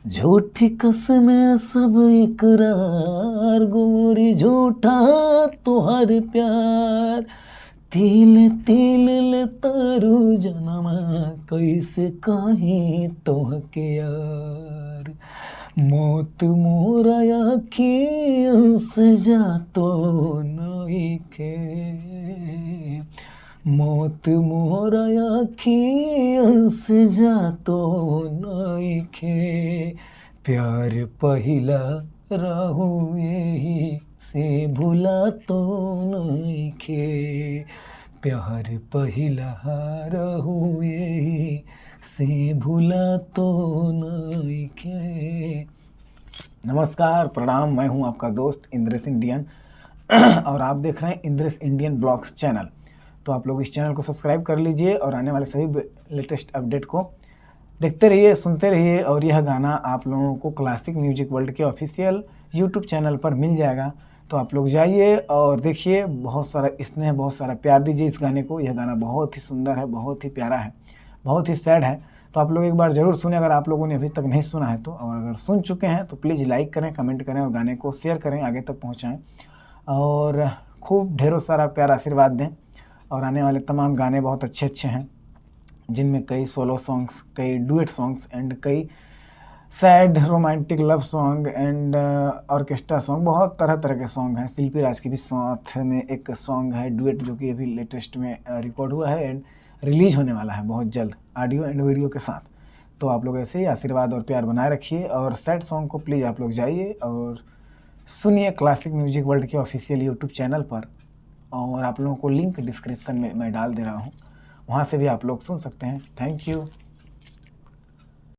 झूठी कसमें सब इकरार, गोरी झूठा तुहार प्यार। तिल तिल ले तारू जनमा, कैसे कहीं तोहके यार। मौत मोरा अखियों से जातो नइखे, मौत मोरा अखियों से जातो नइखे। प्यार पहिला रहू यही से भुलातो नइखे, प्यार पहिला रहू यही से भुलातो नइखे। नमस्कार, प्रणाम। मैं हूं आपका दोस्त इंद्रेश इंडियन और आप देख रहे हैं इंद्रेश इंडियन ब्लॉग्स चैनल। तो आप लोग इस चैनल को सब्सक्राइब कर लीजिए और आने वाले सभी लेटेस्ट अपडेट को देखते रहिए, सुनते रहिए। और यह गाना आप लोगों को क्लासिक म्यूजिक वर्ल्ड के ऑफिशियल यूट्यूब चैनल पर मिल जाएगा। तो आप लोग जाइए और देखिए, बहुत सारा स्नेह, बहुत सारा प्यार दीजिए इस गाने को। यह गाना बहुत ही सुंदर है, बहुत ही प्यारा है, बहुत ही सैड है। तो आप लोग एक बार ज़रूर सुने अगर आप लोगों ने अभी तक नहीं सुना है तो। और अगर सुन चुके हैं तो प्लीज़ लाइक करें, कमेंट करें और गाने को शेयर करें, आगे तक पहुँचाएँ और खूब ढेरों सारा प्यार आशीर्वाद दें। और आने वाले तमाम गाने बहुत अच्छे अच्छे हैं, जिनमें कई सोलो सॉन्ग्स, कई डुएट सॉन्ग्स एंड कई sad romantic love song and orchestra song, बहुत तरह तरह के सॉन्ग हैं। शिल्पी राज के भी साथ में एक सॉन्ग है डुएट, जो कि अभी लेटेस्ट में रिकॉर्ड हुआ है एंड रिलीज होने वाला है बहुत जल्द, ऑडियो एंड वीडियो के साथ। तो आप लोग ऐसे ही आशीर्वाद और प्यार बनाए रखिए। और सैड सॉन्ग को प्लीज़ आप लोग जाइए और सुनिए क्लासिक म्यूजिक वर्ल्ड के ऑफिशियल यूट्यूब चैनल पर। और आप लोगों को लिंक डिस्क्रिप्शन में मैं डाल दे रहा हूँ, वहाँ से भी आप लोग सुन सकते हैं। Thank you.